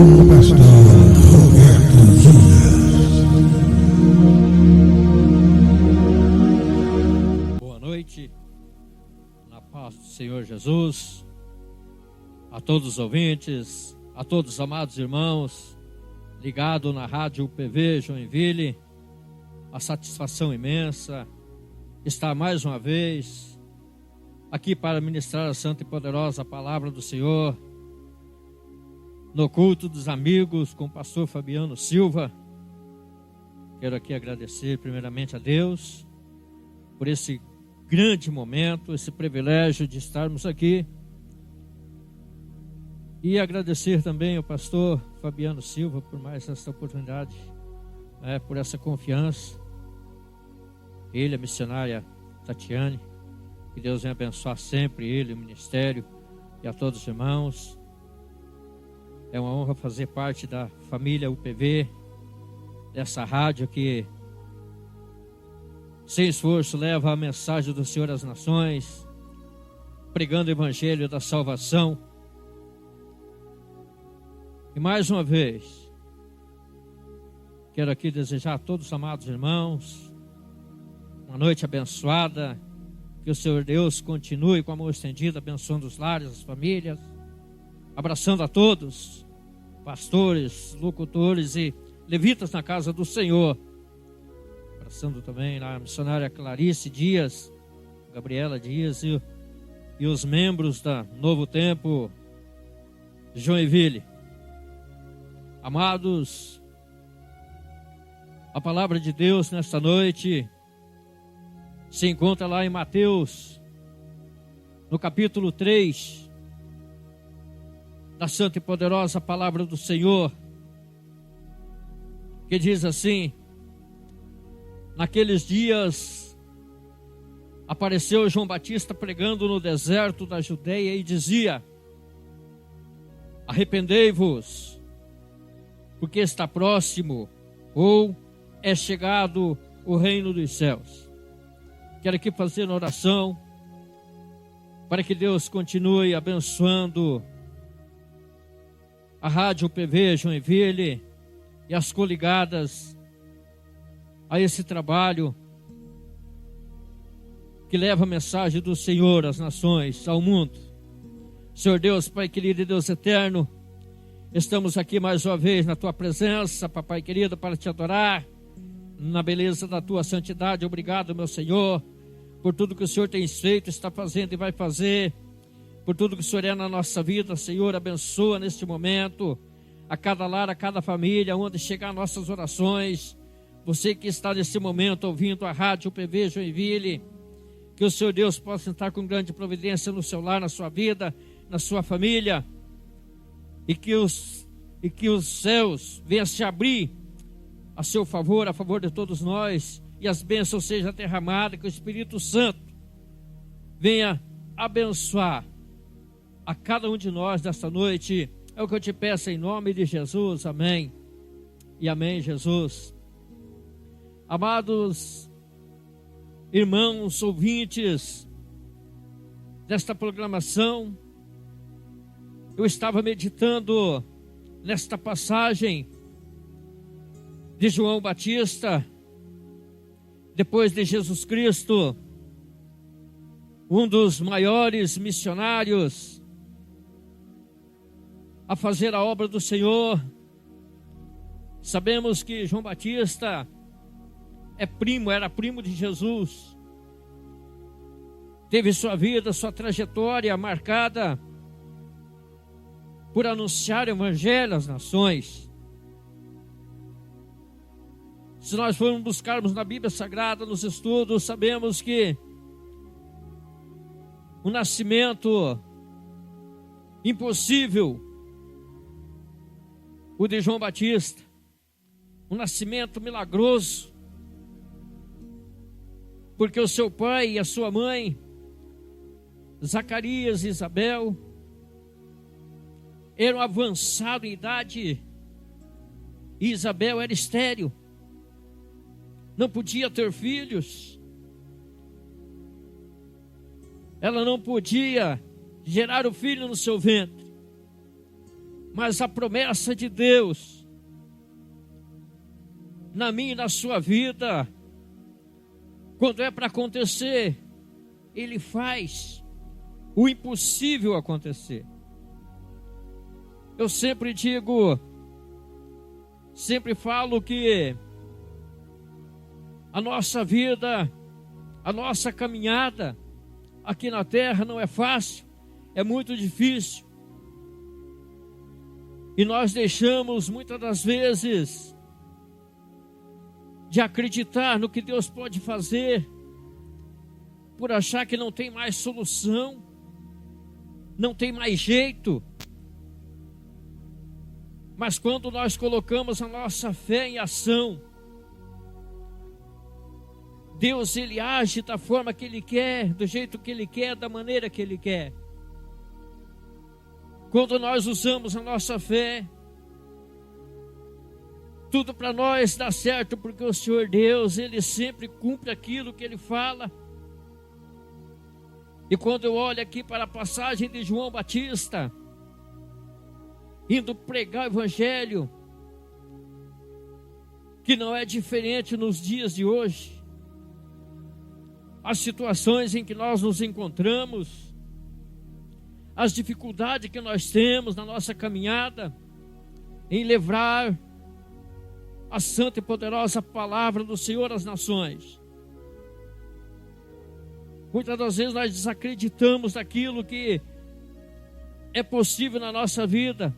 com o pastor Roberto Júnior. Boa noite, na paz do Senhor Jesus, a todos os ouvintes, a todos os amados irmãos, ligados na Rádio UPV Joinville. A satisfação imensa estar mais uma vez aqui para ministrar a santa e poderosa palavra do Senhor, no culto dos amigos com o pastor Fabiano Silva. Quero aqui agradecer primeiramente a Deus por esse grande momento, esse privilégio de estarmos aqui, e agradecer também ao pastor Fabiano Silva por mais essa oportunidade, por essa confiança. Ele, a missionária Tatiane, que Deus venha abençoar sempre ele, o ministério e a todos os irmãos. É uma honra fazer parte da família UPV, dessa rádio que, sem esforço, leva a mensagem do Senhor às nações, pregando o evangelho da salvação. E mais uma vez, quero aqui desejar a todos os amados irmãos uma noite abençoada. Que o Senhor Deus continue com a mão estendida, abençoando os lares, as famílias, abraçando a todos, pastores, locutores e levitas na casa do Senhor. Abraçando também a missionária Clarice Dias, Gabriela Dias e os membros da Novo Tempo Joinville. Amados, a palavra de Deus nesta noite se encontra lá em Mateus, no capítulo 3, da santa e poderosa palavra do Senhor, que diz assim: naqueles dias apareceu João Batista pregando no deserto da Judeia e dizia: arrependei-vos, porque está próximo, ou é chegado o reino dos céus. Quero aqui fazer uma oração para que Deus continue abençoando a Rádio UPV Joinville e as coligadas a esse trabalho que leva a mensagem do Senhor às nações, ao mundo. Senhor Deus, Pai querido e Deus eterno, estamos aqui mais uma vez na Tua presença, Papai querido, para Te adorar na beleza da Tua santidade. Obrigado, meu Senhor, por tudo que o Senhor tem feito, está fazendo e vai fazer, por tudo que o Senhor é na nossa vida. Senhor, abençoa neste momento a cada lar, a cada família, onde chegar nossas orações. Você que está nesse momento ouvindo a Rádio UPV Joinville, que o Senhor Deus possa estar com grande providência no seu lar, na sua vida, na sua família, e que os céus venham se abrir a seu favor, a favor de todos nós, e as bênçãos sejam derramadas, que o Espírito Santo venha abençoar a cada um de nós desta noite. É o que eu te peço em nome de Jesus, amém e amém, Jesus. Amados irmãos ouvintes desta programação, eu estava meditando nesta passagem de João Batista, depois de Jesus Cristo, um dos maiores missionários a fazer a obra do Senhor. Sabemos que João Batista era primo de Jesus, teve sua vida, sua trajetória marcada por anunciar o evangelho às nações. Se nós formos buscarmos na Bíblia Sagrada, nos estudos, sabemos que o nascimento impossível, o de João Batista, um nascimento milagroso, porque o seu pai e a sua mãe, Zacarias e Isabel, eram avançados em idade, e Isabel era estéril, não podia ter filhos, ela não podia gerar o filho no seu ventre. Mas a promessa de Deus na minha e na sua vida, quando é para acontecer, Ele faz o impossível acontecer. Eu sempre digo, sempre falo que a nossa vida, a nossa caminhada aqui na terra não é fácil, é muito difícil. E nós deixamos muitas das vezes de acreditar no que Deus pode fazer, por achar que não tem mais solução, não tem mais jeito. Mas quando nós colocamos a nossa fé em ação, Deus, Ele age da forma que Ele quer, do jeito que Ele quer, da maneira que Ele quer. Quando nós usamos a nossa fé, tudo para nós dá certo, porque o Senhor Deus, Ele sempre cumpre aquilo que Ele fala. E quando eu olho aqui para a passagem de João Batista, indo pregar o Evangelho, que não é diferente nos dias de hoje, as situações em que nós nos encontramos, as dificuldades que nós temos na nossa caminhada, em levar a santa e poderosa palavra do Senhor às nações. Muitas das vezes nós desacreditamos daquilo que é possível na nossa vida,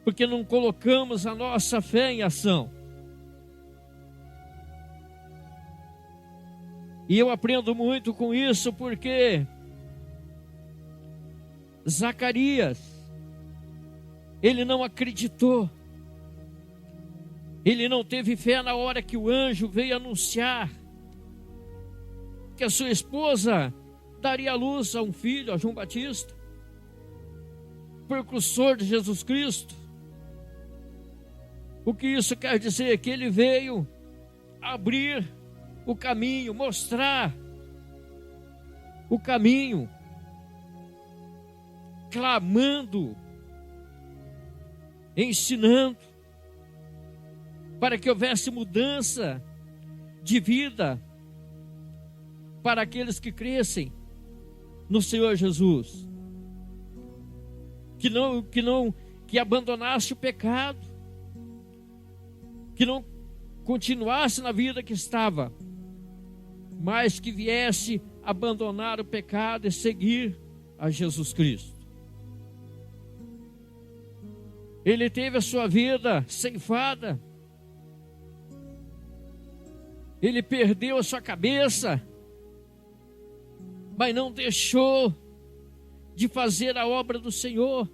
porque não colocamos a nossa fé em ação. E eu aprendo muito com isso, porque Zacarias, ele não acreditou, ele não teve fé na hora que o anjo veio anunciar que a sua esposa daria à luz a um filho, a João Batista, precursor de Jesus Cristo. O que isso quer dizer? Que ele veio abrir o caminho, mostrar o caminho, clamando, ensinando, para que houvesse mudança de vida para aqueles que crescem no Senhor Jesus, que abandonasse o pecado, que não continuasse na vida que estava, mas que viesse abandonar o pecado e seguir a Jesus Cristo. Ele teve a sua vida ceifada, ele perdeu a sua cabeça, mas não deixou de fazer a obra do Senhor.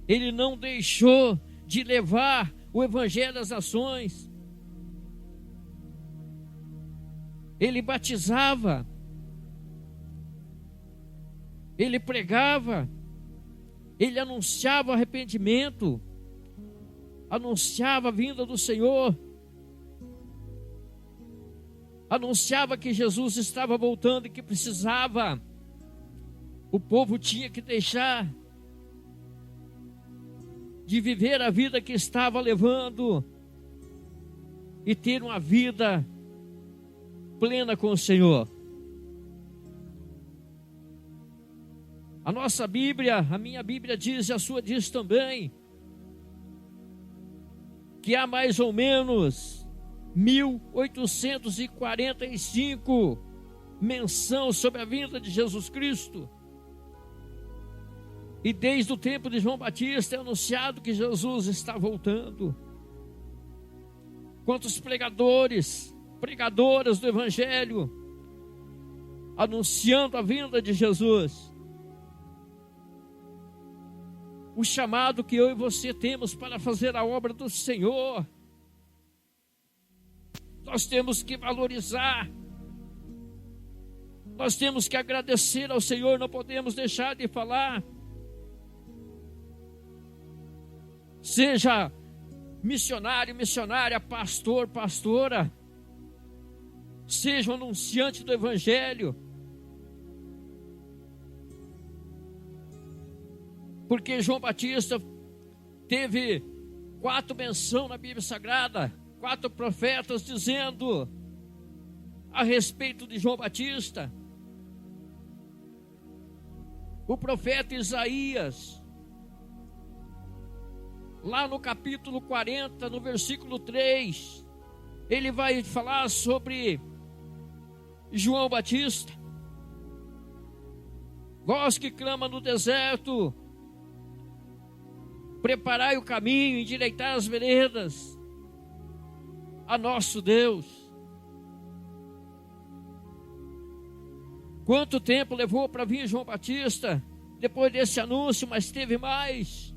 Ele não deixou de levar o Evangelho às nações. Ele batizava, ele pregava, ele anunciava arrependimento, anunciava a vinda do Senhor, anunciava que Jesus estava voltando e que precisava, o povo tinha que deixar de viver a vida que estava levando e ter uma vida plena com o Senhor. A nossa Bíblia, a minha Bíblia diz, e a sua diz também, que há mais ou menos 1845 menção sobre a vinda de Jesus Cristo. E desde o tempo de João Batista é anunciado que Jesus está voltando. Quantos pregadoras do Evangelho, anunciando a vinda de Jesus. O chamado que eu e você temos para fazer a obra do Senhor, nós temos que valorizar, nós temos que agradecer ao Senhor, não podemos deixar de falar. Seja missionário, missionária, pastor, pastora, seja um anunciante do Evangelho, porque João Batista teve 4 menções na Bíblia Sagrada, 4 profetas dizendo a respeito de João Batista. O profeta Isaías, lá no capítulo 40, no versículo 3, ele vai falar sobre João Batista. Voz que clama no deserto, preparai o caminho, endireitai as veredas a nosso Deus. Quanto tempo levou para vir João Batista depois desse anúncio, mas teve mais.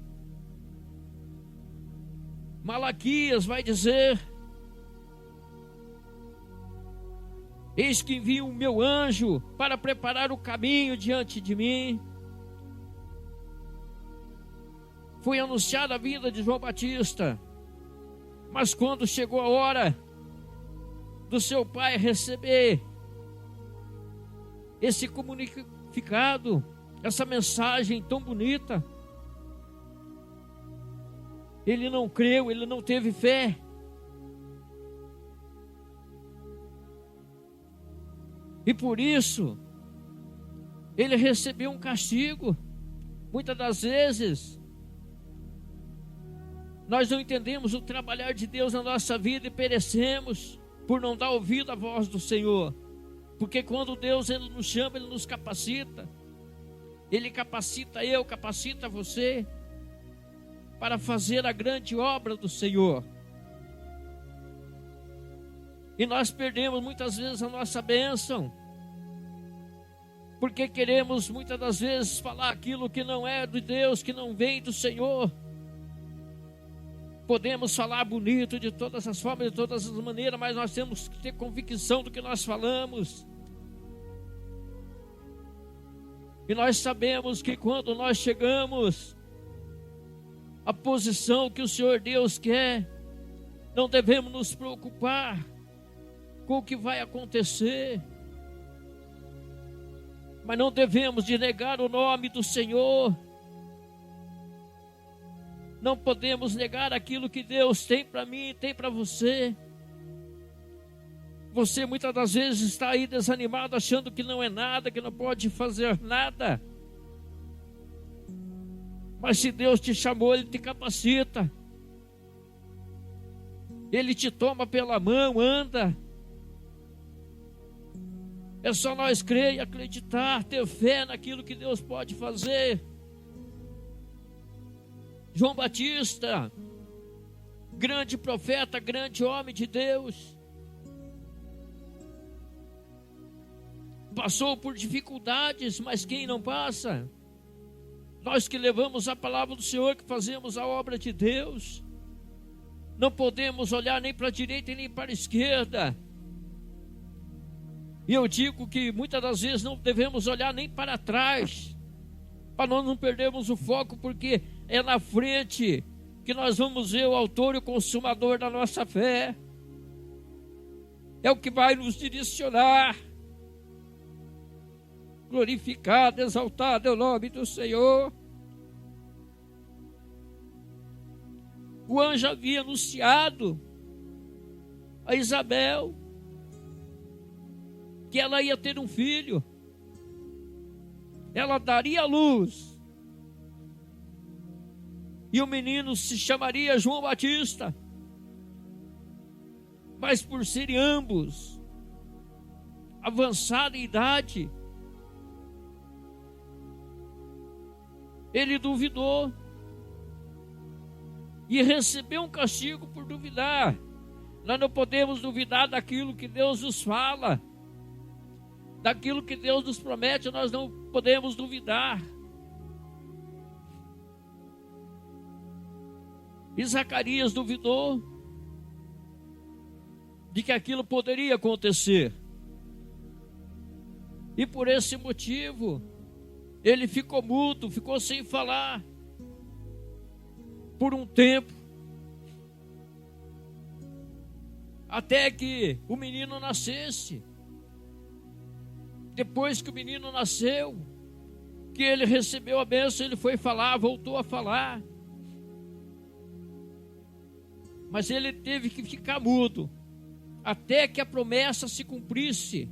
Malaquias vai dizer: eis que envio o meu anjo para preparar o caminho diante de mim. Foi anunciada a vinda de João Batista, mas quando chegou a hora do seu pai receber esse comunicado, essa mensagem tão bonita, ele não creu, ele não teve fé. E por isso, ele recebeu um castigo. Muitas das vezes, nós não entendemos o trabalhar de Deus na nossa vida e perecemos por não dar ouvido à voz do Senhor. Porque quando Deus ele nos chama, Ele nos capacita. Ele capacita eu, capacita você para fazer a grande obra do Senhor. E nós perdemos muitas vezes a nossa bênção, porque queremos muitas das vezes falar aquilo que não é de Deus, que não vem do Senhor. Podemos falar bonito de todas as formas, de todas as maneiras, mas nós temos que ter convicção do que nós falamos. E nós sabemos que quando nós chegamos à posição que o Senhor Deus quer, não devemos nos preocupar com o que vai acontecer, mas não devemos de negar o nome do Senhor. Não podemos negar aquilo que Deus tem para mim, tem para você. Você muitas das vezes está aí desanimado, achando que não é nada, que não pode fazer nada. Mas se Deus te chamou, Ele te capacita. Ele te toma pela mão, anda. É só nós crer e acreditar, ter fé naquilo que Deus pode fazer. João Batista, grande profeta, grande homem de Deus, passou por dificuldades, mas quem não passa? Nós que levamos a palavra do Senhor, que fazemos a obra de Deus, não podemos olhar nem para a direita nem para a esquerda. E eu digo que muitas das vezes não devemos olhar nem para trás, para nós não perdermos o foco, porque é na frente que nós vamos ver o autor e o consumador da nossa fé. É o que vai nos direcionar. Glorificado, exaltado é o nome do Senhor. O anjo havia anunciado a Isabel que ela ia ter um filho. Ela daria à luz. E o menino se chamaria João Batista. Mas por serem ambos avançada em idade, ele duvidou. E recebeu um castigo por duvidar. Nós não podemos duvidar daquilo que Deus nos fala. Daquilo que Deus nos promete, nós não podemos duvidar. E Zacarias duvidou de que aquilo poderia acontecer. E por esse motivo, ele ficou mudo, ficou sem falar por um tempo, até que o menino nascesse. Depois que o menino nasceu, que ele recebeu a bênção, ele foi falar, voltou a falar. Mas ele teve que ficar mudo até que a promessa se cumprisse.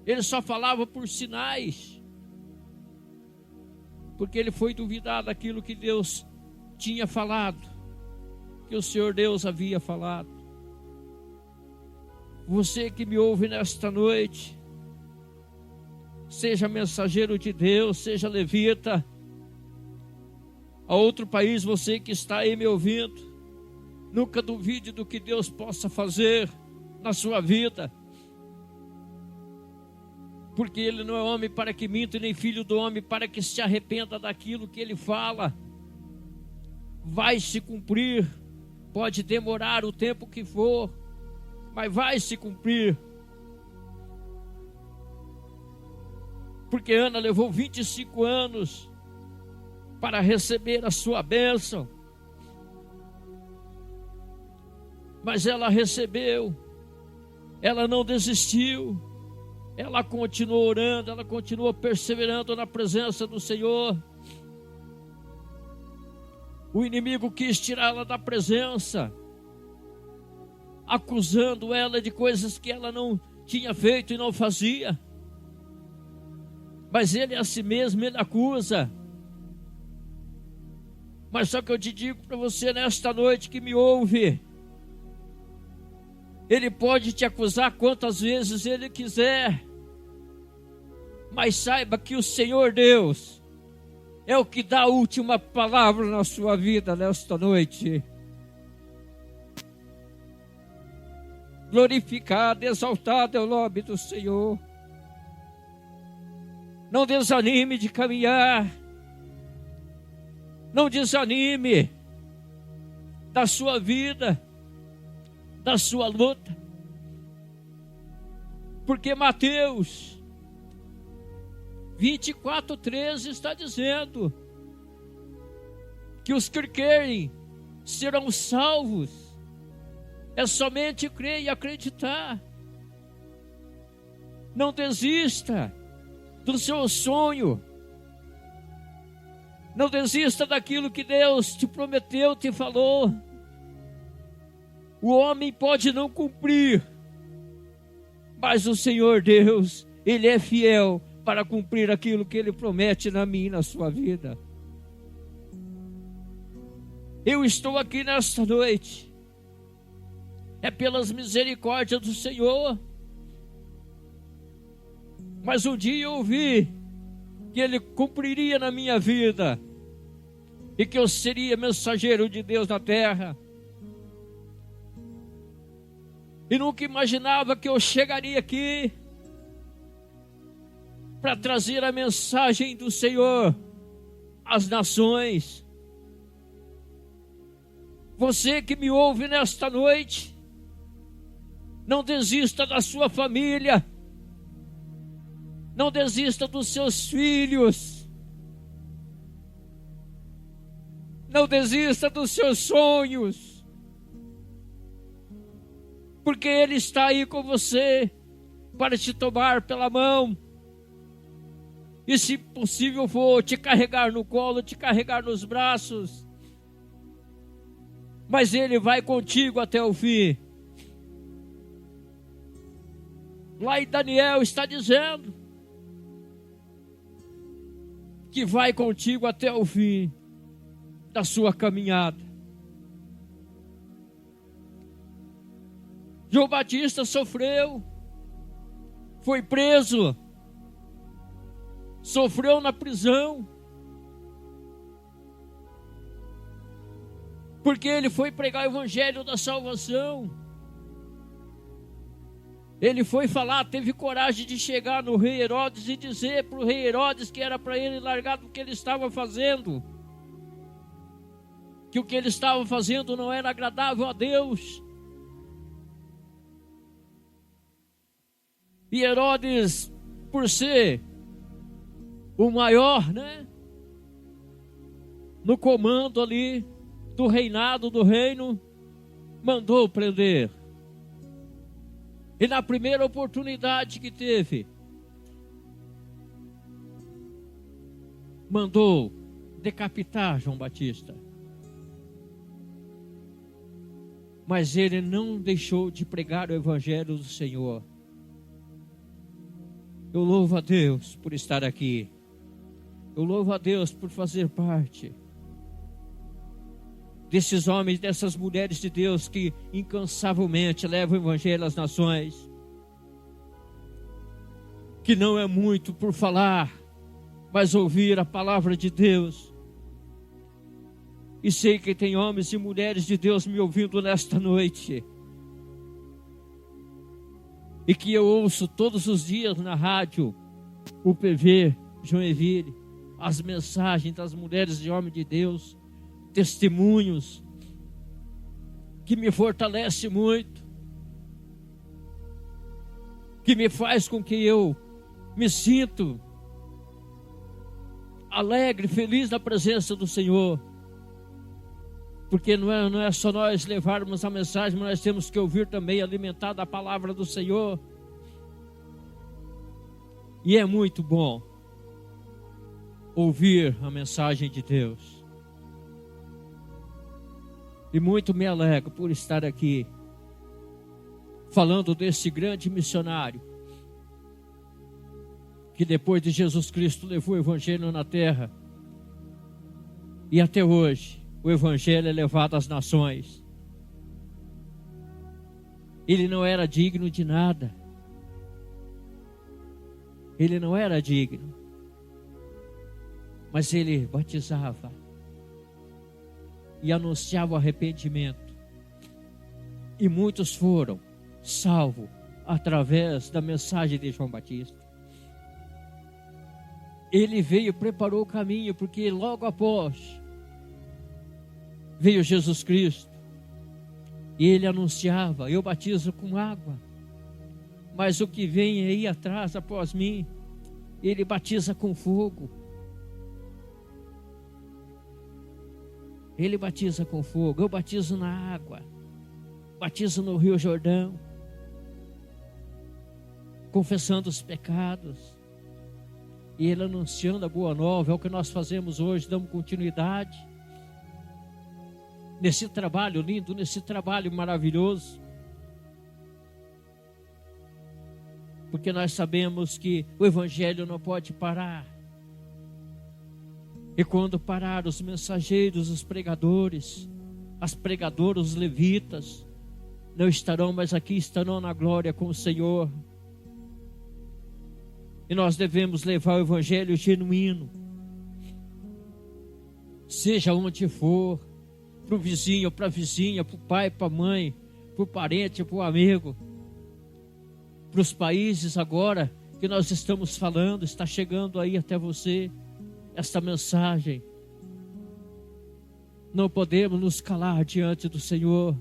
Ele só falava por sinais, porque ele foi duvidar daquilo que Deus tinha falado, que o Senhor Deus havia falado. Você que me ouve nesta noite, seja mensageiro de Deus, seja levita, a outro país, você que está aí me ouvindo, nunca duvide do que Deus possa fazer na sua vida, porque Ele não é homem para que minta, nem filho do homem para que se arrependa daquilo que Ele fala. Vai se cumprir, pode demorar o tempo que for, mas vai se cumprir. Porque Ana levou 25 anos para receber a sua bênção, mas ela recebeu, ela não desistiu, ela continuou orando, ela continuou perseverando na presença do Senhor. O inimigo quis tirá-la da presença, acusando ela de coisas que ela não tinha feito e não fazia. Mas ele a si mesmo, ele acusa. Mas só que eu te digo para você nesta noite que me ouve, ele pode te acusar quantas vezes ele quiser, mas saiba que o Senhor Deus é o que dá a última palavra na sua vida nesta noite. Glorificado, exaltado é o nome do Senhor. Não desanime de caminhar, não desanime da sua vida, da sua luta, porque Mateus 24:13 está dizendo que os que crerem serão salvos. É somente crer e acreditar. Não desista do seu sonho. Não desista daquilo que Deus te prometeu, te falou. O homem pode não cumprir, mas o Senhor Deus, Ele é fiel para cumprir aquilo que Ele promete na minha e na sua vida. Eu estou aqui nesta noite, é pelas misericórdias do Senhor. Mas um dia eu ouvi que Ele cumpriria na minha vida e que eu seria mensageiro de Deus na terra. E nunca imaginava que eu chegaria aqui para trazer a mensagem do Senhor às nações. Você que me ouve nesta noite, não desista da sua família, não desista dos seus filhos, não desista dos seus sonhos, porque Ele está aí com você para te tomar pela mão e, se possível for, te carregar no colo, te carregar nos braços, mas Ele vai contigo até o fim. Lá em Daniel está dizendo que vai contigo até o fim da sua caminhada. João Batista sofreu, foi preso, sofreu na prisão, porque ele foi pregar o evangelho da salvação. Ele foi falar, teve coragem de chegar no rei Herodes e dizer para o rei Herodes que era para ele largar do que ele estava fazendo, que o que ele estava fazendo não era agradável a Deus. E Herodes, por ser o maior, no comando ali do reinado, do reino, mandou prender. E na primeira oportunidade que teve, mandou decapitar João Batista. mas ele não deixou de pregar o evangelho do Senhor. Eu louvo a Deus por estar aqui. Eu louvo a Deus por fazer parte desses homens, dessas mulheres de Deus que incansavelmente levam o evangelho às nações. Que não é muito por falar, mas ouvir a palavra de Deus. E sei que tem homens e mulheres de Deus me ouvindo nesta noite. E que eu ouço todos os dias na rádio, o PV, Joinville, as mensagens das mulheres e homens de Deus, testemunhos, que me fortalece muito, que me faz com que eu me sinto alegre, feliz na presença do Senhor. Porque não é só nós levarmos a mensagem, mas nós temos que ouvir também, alimentar da palavra do Senhor. E é muito bom ouvir a mensagem de Deus. E muito me alegro por estar aqui, falando desse grande missionário, que depois de Jesus Cristo levou o evangelho na terra, e até hoje o evangelho é levado às nações. Ele não era digno de nada. Ele não era digno. Mas ele batizava e anunciava o arrependimento. E muitos foram salvos através da mensagem de João Batista. Ele veio e preparou o caminho, porque logo após veio Jesus Cristo, e ele anunciava: eu batizo com água, mas o que vem aí atrás, após mim, ele batiza com fogo. Ele batiza com fogo, eu batizo na água, batizo no Rio Jordão, confessando os pecados, e ele anunciando a boa nova. É o que nós fazemos hoje, damos continuidade nesse trabalho lindo, nesse trabalho maravilhoso, porque nós sabemos que o evangelho não pode parar. E quando parar, os mensageiros, os pregadores, as pregadoras, os levitas, não estarão mais aqui, estarão na glória com o Senhor. E nós devemos levar o evangelho genuíno, seja onde for, para o vizinho, para a vizinha, para o pai, para a mãe, para o parente, para o amigo, para os países agora que nós estamos falando. Está chegando aí até você esta mensagem. Não podemos nos calar diante do Senhor.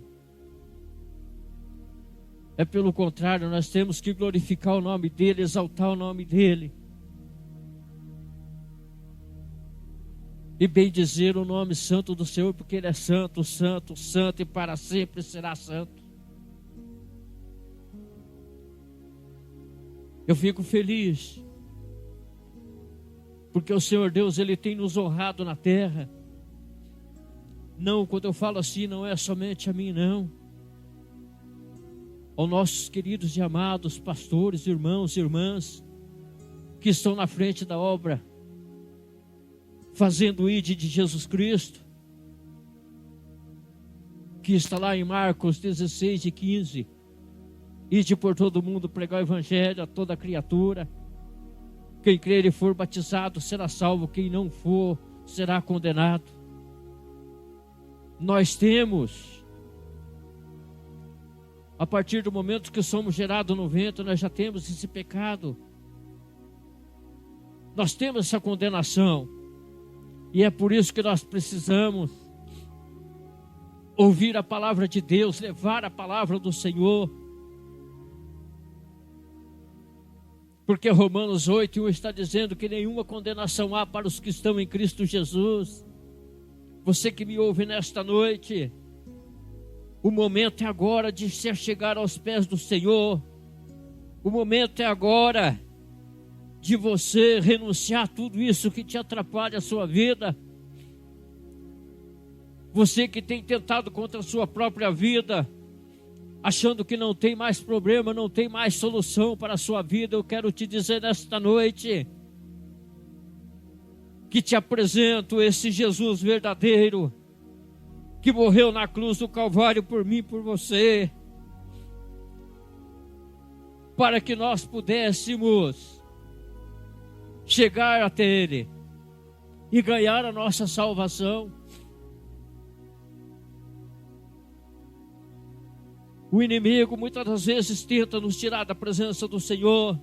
É pelo contrário, nós temos que glorificar o nome dEle, exaltar o nome dEle. E bem dizer o nome santo do Senhor, porque Ele é santo, santo, santo, e para sempre será santo. Eu fico feliz, porque o Senhor Deus, Ele tem nos honrado na terra. Não, quando eu falo assim, não é somente a mim, não. Aos nossos queridos e amados pastores, irmãos e irmãs, que estão na frente da obra, fazendo o ID de Jesus Cristo, que está lá em Marcos 16 e 15, ide por todo mundo pregar o evangelho a toda criatura. Quem crer e for batizado será salvo, quem não for será condenado. Nós temos, a partir do momento que somos gerados no ventre, nós já temos esse pecado. Nós temos essa condenação. E é por isso que nós precisamos ouvir a palavra de Deus, levar a palavra do Senhor. Porque Romanos 8:1 está dizendo que nenhuma condenação há para os que estão em Cristo Jesus. Você que me ouve nesta noite, o momento é agora de se chegar aos pés do Senhor. O momento é agora de você renunciar a tudo isso que te atrapalha a sua vida. Você que tem tentado contra a sua própria vida, achando que não tem mais problema, não tem mais solução para a sua vida, eu quero te dizer nesta noite que te apresento esse Jesus verdadeiro, que morreu na cruz do Calvário por mim e por você, para que nós pudéssemos chegar até Ele e ganhar a nossa salvação. O inimigo muitas das vezes tenta nos tirar da presença do Senhor,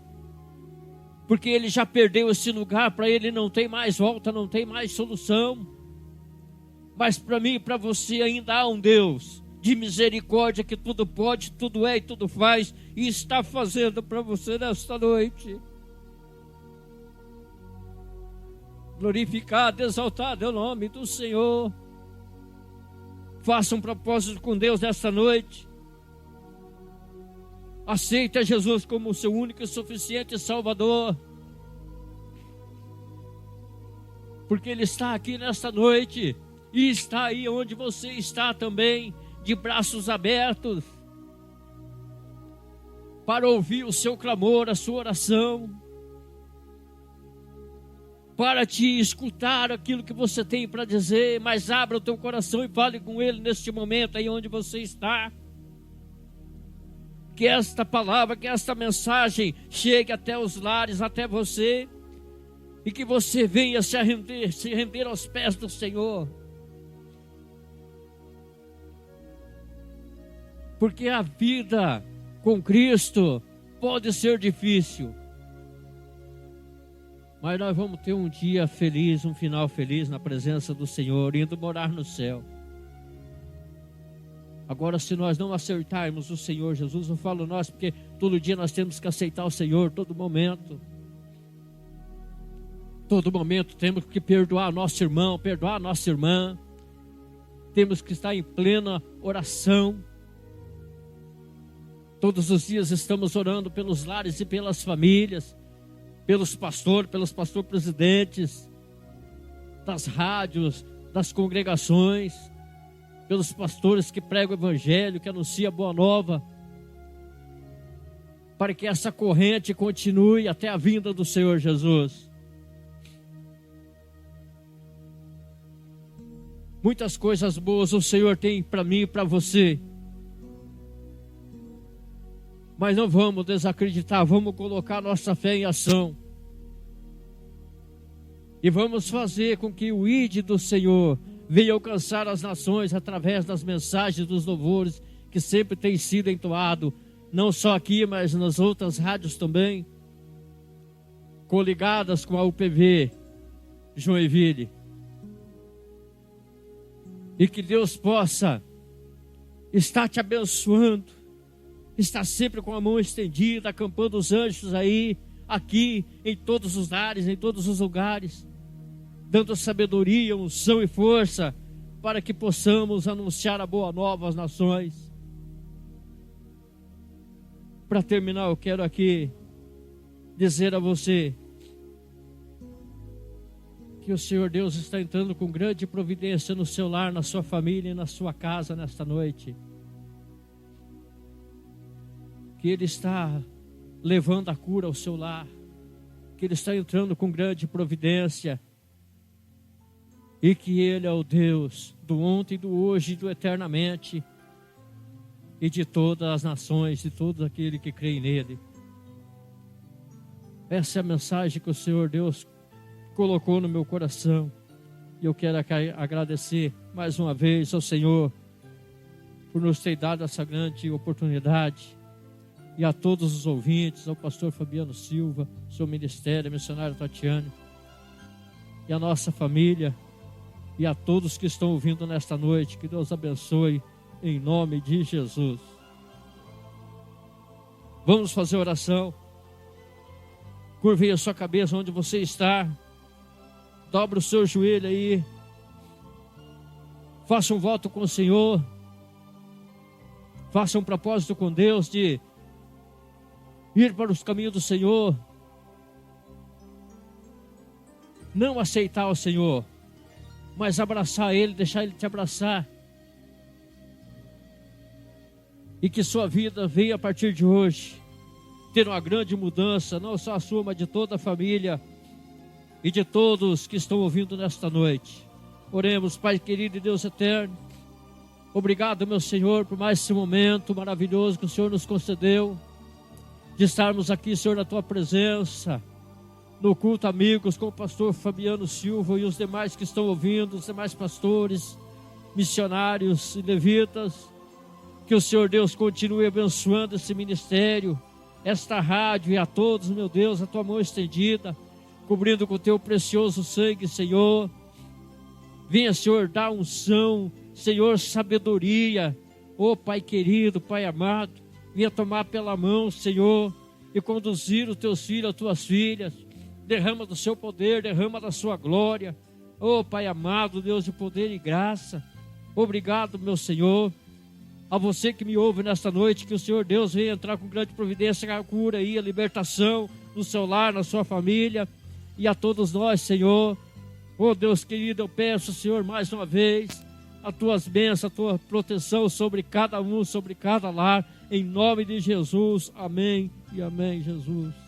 porque ele já perdeu esse lugar, para ele não tem mais volta, não tem mais solução. Mas para mim e para você ainda há um Deus de misericórdia que tudo pode, tudo é e tudo faz, e está fazendo para você nesta noite. Glorificado, exaltado é o nome do Senhor. Faça um propósito com Deus nesta noite. Aceita Jesus como o seu único e suficiente Salvador, porque Ele está aqui nesta noite, e está aí onde você está também, de braços abertos, para ouvir o seu clamor, a sua oração, para te escutar aquilo que você tem para dizer. Mas abra o teu coração e fale com Ele neste momento, aí onde você está. Que esta palavra, que esta mensagem chegue até os lares, até você, e que você venha se render aos pés do Senhor. Porque a vida com Cristo pode ser difícil, mas nós vamos ter um dia feliz, um final feliz na presença do Senhor, indo morar no céu. Agora, se nós não aceitarmos o Senhor Jesus, eu falo nós, porque todo dia nós temos que aceitar o Senhor, todo momento. Todo momento temos que perdoar nosso irmão, perdoar nossa irmã. Temos que estar em plena oração. Todos os dias estamos orando pelos lares e pelas famílias, pelos pastores presidentes, das rádios, das congregações, pelos pastores que pregam o evangelho, que anunciam a boa nova, para que essa corrente continue até a vinda do Senhor Jesus. Muitas coisas boas o Senhor tem para mim e para você, mas não vamos desacreditar, vamos colocar nossa fé em ação, e vamos fazer com que o ID do Senhor venha alcançar as nações através das mensagens, dos louvores que sempre tem sido entoado, não só aqui, mas nas outras rádios também, coligadas com a UPV Joinville. E que Deus possa estar te abençoando, estar sempre com a mão estendida, acampando os anjos aí, aqui, em todos os lares, em todos os lugares, dando sabedoria, unção e força, para que possamos anunciar a boa nova às nações. Para terminar, eu quero aqui dizer a você que o Senhor Deus está entrando com grande providência no seu lar, na sua família e na sua casa nesta noite. Que Ele está levando a cura ao seu lar, que Ele está entrando com grande providência, e que Ele é o Deus do ontem, do hoje e do eternamente, e de todas as nações, de todo aquele que crê nele. Essa é a mensagem que o Senhor Deus colocou no meu coração, e eu quero agradecer mais uma vez ao Senhor por nos ter dado essa grande oportunidade, e a todos os ouvintes, ao pastor Fabiano Silva, seu ministério, a missionária Tatiane, e a nossa família, e a todos que estão ouvindo nesta noite. Que Deus abençoe em nome de Jesus. Vamos fazer oração. Curve a sua cabeça onde você está, dobra o seu joelho aí, faça um voto com o Senhor, faça um propósito com Deus de ir para os caminhos do Senhor, não aceitar o Senhor, mas abraçar Ele, deixar Ele te abraçar. e que sua vida venha a partir de hoje ter uma grande mudança, não só a sua, mas de toda a família e de todos que estão ouvindo nesta noite. Oremos, Pai querido e Deus eterno. Obrigado, meu Senhor, por mais esse momento maravilhoso que o Senhor nos concedeu, de estarmos aqui, Senhor, na Tua presença, no culto, amigos, com o pastor Fabiano Silva e os demais que estão ouvindo, os demais pastores, missionários e levitas. Que o Senhor Deus continue abençoando esse ministério, esta rádio, e a todos, meu Deus, a Tua mão estendida, cobrindo com o Teu precioso sangue, Senhor. Venha, Senhor, dar unção, Senhor, sabedoria. Ó Pai querido, Pai amado, venha tomar pela mão, Senhor, e conduzir os Teus filhos, as Tuas filhas. Derrama do Seu poder, derrama da Sua glória. Ó Pai amado, Deus de poder e graça. Obrigado, meu Senhor. A você que me ouve nesta noite, que o Senhor Deus venha entrar com grande providência, a cura e a libertação no seu lar, na sua família, e a todos nós, Senhor. Oh Deus querido, eu peço, Senhor, mais uma vez, as Tuas bênçãos, a Tua proteção sobre cada um, sobre cada lar, em nome de Jesus. Amém e amém, Jesus.